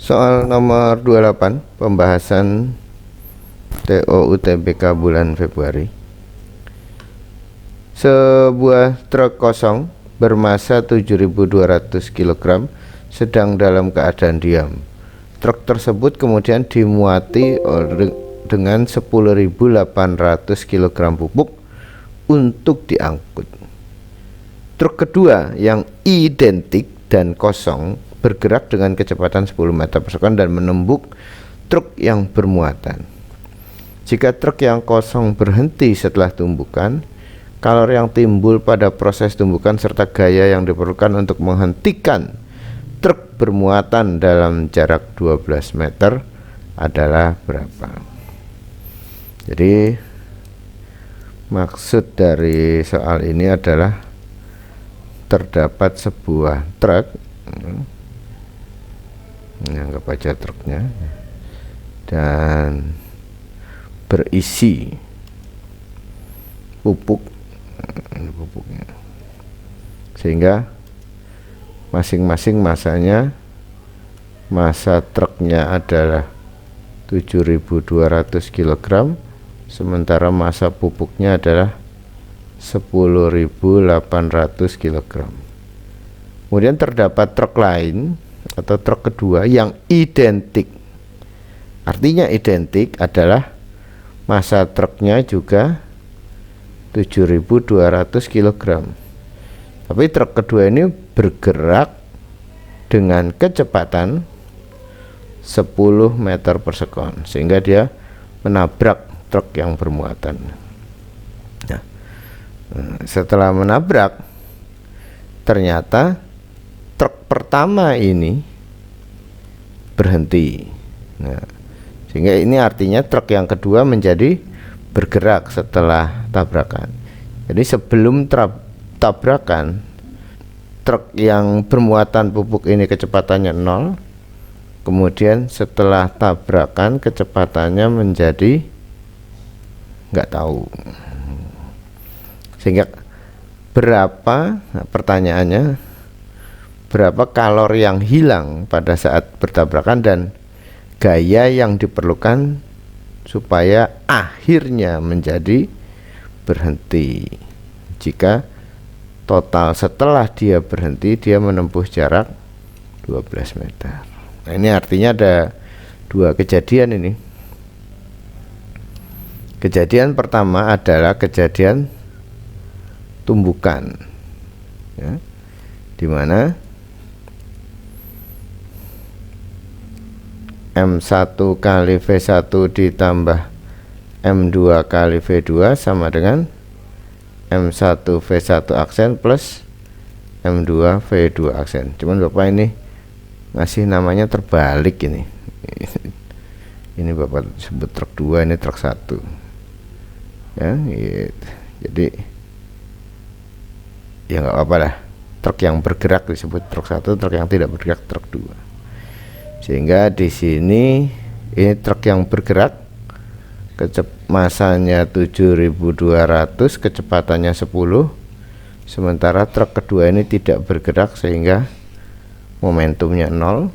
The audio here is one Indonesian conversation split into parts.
Soal nomor 28, pembahasan TO UTBK bulan Februari. Sebuah truk kosong bermasa 7.200 kg sedang dalam keadaan diam. Truk tersebut kemudian dimuati dengan 10.800 kg pupuk untuk diangkut. Truk kedua yang identik dan kosong bergerak dengan kecepatan 10 meter per sekon dan menembuk truk yang bermuatan. Jika truk yang kosong berhenti setelah tumbukan, kalori yang timbul pada proses tumbukan serta gaya yang diperlukan untuk menghentikan truk bermuatan dalam jarak 12 meter adalah berapa? Jadi maksud dari soal ini adalah terdapat sebuah truk, anggap aja truknya, dan berisi pupuknya, sehingga masing-masing masa truknya adalah 7.200 kg, sementara masa pupuknya adalah 10.800 kg. Kemudian terdapat truk lain atau truk kedua yang identik. Artinya identik adalah masa truknya juga 7.200 kg. Tapi truk kedua ini bergerak dengan kecepatan 10 meter per sekon, sehingga dia menabrak truk yang bermuatan. Nah, setelah menabrak, ternyata truk pertama ini berhenti. Nah, sehingga ini artinya truk yang kedua menjadi bergerak setelah tabrakan. Jadi sebelum tabrakan, truk yang bermuatan pupuk ini kecepatannya 0, kemudian setelah tabrakan kecepatannya menjadi nggak tahu. Sehingga berapa, nah pertanyaannya, berapa kalori yang hilang pada saat bertabrakan dan gaya yang diperlukan supaya akhirnya menjadi berhenti. Jika total setelah dia berhenti dia menempuh jarak 12 meter. Nah, ini artinya ada dua kejadian ini. Kejadian pertama adalah kejadian tumbukan, ya, di mana M1 kali V1 ditambah M2 kali V2 sama dengan M1 V1 aksen plus M2 V2 aksen. Cuman Bapak ini ngasih namanya terbalik ini. Ini Bapak sebut truk 2, ini truk 1. Ya, gitu. Jadi ya nggak apa-apa lah. Truk yang bergerak disebut truk 1, truk yang tidak bergerak truk 2. Sehingga di sini ini truk yang bergerak, masanya 7.200, kecepatannya 10, sementara truk kedua ini tidak bergerak sehingga momentumnya 0. Nah,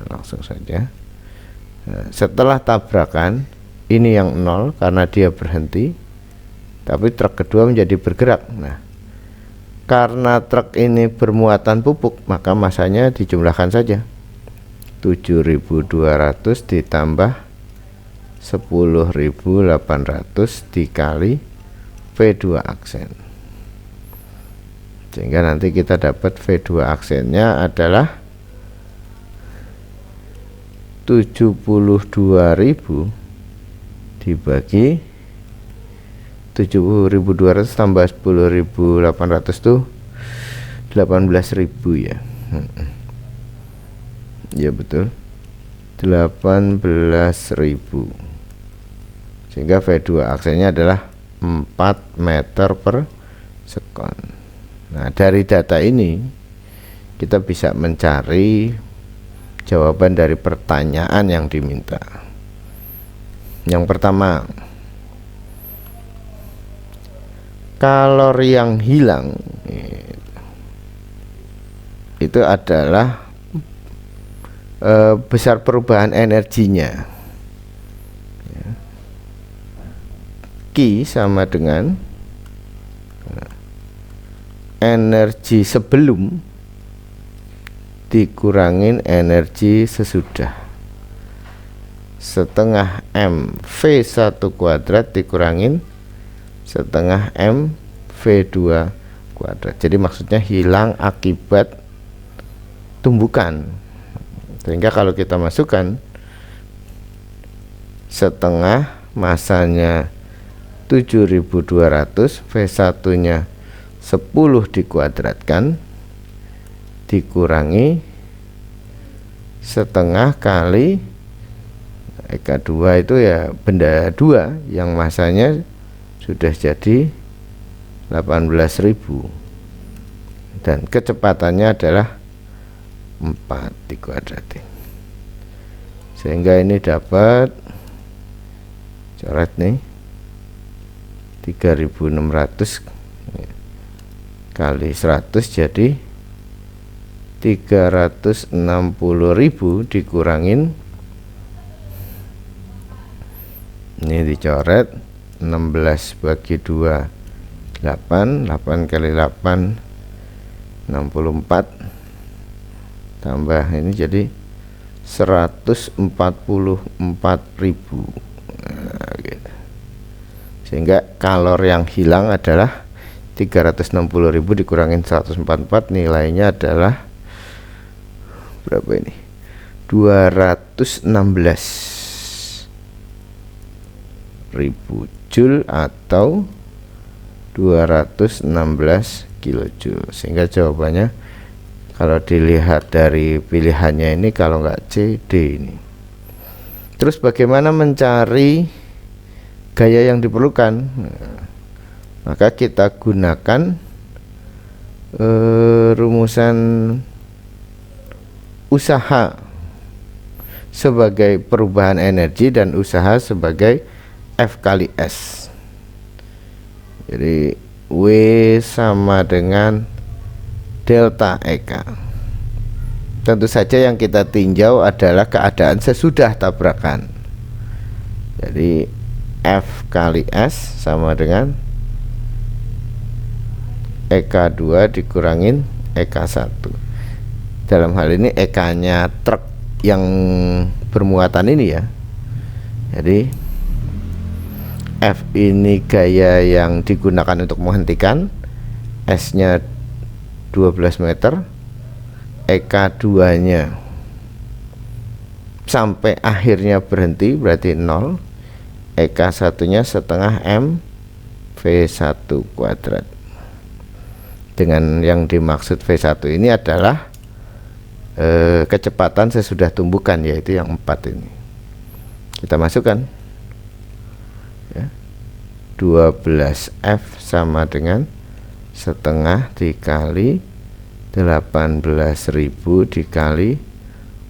langsung saja. Nah, setelah tabrakan ini yang 0 karena dia berhenti, tapi truk kedua menjadi bergerak. Nah, karena truk ini bermuatan pupuk, maka masanya dijumlahkan saja. 7.200 ditambah 10.800 dikali V2 aksen, sehingga nanti kita dapat V2 aksennya adalah 72.000 dibagi 7.200 tambah 10.800 tuh 18.000 ya. Ya betul, 18.000, sehingga V2 aksennya adalah 4 meter per sekon. Nah, dari data ini kita bisa mencari jawaban dari pertanyaan yang diminta. Yang pertama, kalori yang hilang itu adalah besar perubahan energinya. Q sama dengan energi sebelum dikurangin energi sesudah, setengah M V1 kuadrat dikurangin setengah M V2 kuadrat. Jadi maksudnya hilang akibat tumbukan. Sehingga kalau kita masukkan setengah masanya 7200, V1 nya 10 dikuadratkan dikurangi setengah kali EK2 itu ya benda 2 yang masanya sudah jadi 18.000 dan kecepatannya adalah 4 dikuadratin. Sehingga ini dapat, coret nih, 3600 kali 100 jadi 360.000 dikurangin, ini dicoret 16 bagi 2 8, 8 kali 8 64 tambah ini jadi 144.000. Nah, gitu. Sehingga kalor yang hilang adalah 360.000 dikurangin 144, nilainya adalah berapa ini? 216.000 Joule atau 216 kilojoule. Sehingga jawabannya kalau dilihat dari pilihannya ini, kalau nggak C, D ini. Terus bagaimana mencari gaya yang diperlukan? Maka kita gunakan rumusan usaha sebagai perubahan energi dan usaha sebagai F kali S. Jadi W sama dengan delta EK. Tentu saja yang kita tinjau adalah keadaan sesudah tabrakan. Jadi F kali S sama dengan EK2 dikurangin EK1. Dalam hal ini EK-nya truk yang bermuatan ini ya. Jadi F ini gaya yang digunakan untuk menghentikan, S-nya 12 meter, EK2 nya sampai akhirnya berhenti berarti 0, EK1 nya setengah M V1 kuadrat. Dengan yang dimaksud V1 ini adalah kecepatan sesudah tumbukan, yaitu yang 4 ini. Kita masukkan ya, 12F sama dengan setengah dikali 18.000 dikali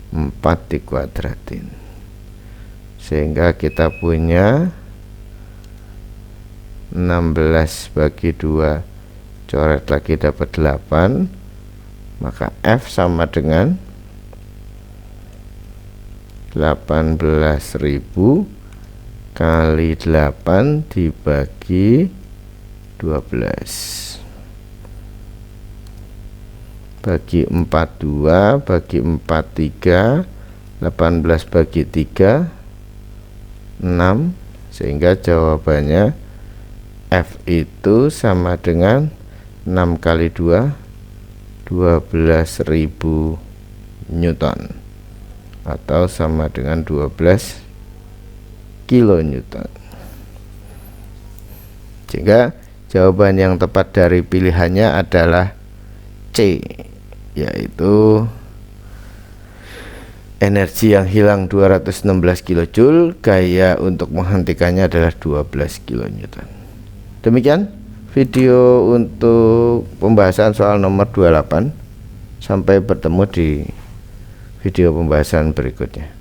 4 dikuadratin, sehingga kita punya 16 bagi 2, coret lagi dapat 8, maka F sama dengan 18.000 kali 8 dibagi 12 bagi 4 2 bagi 4 3, 18 bagi 3 6, sehingga jawabannya F itu sama dengan 6 kali 2 12.000 Newton atau sama dengan 12 kilonewton. Sehingga jawaban yang tepat dari pilihannya adalah C, yaitu energi yang hilang 216 kilojoule, gaya untuk menghentikannya adalah 12 kilonewton. Demikian video untuk pembahasan soal nomor 28. Sampai bertemu di video pembahasan berikutnya.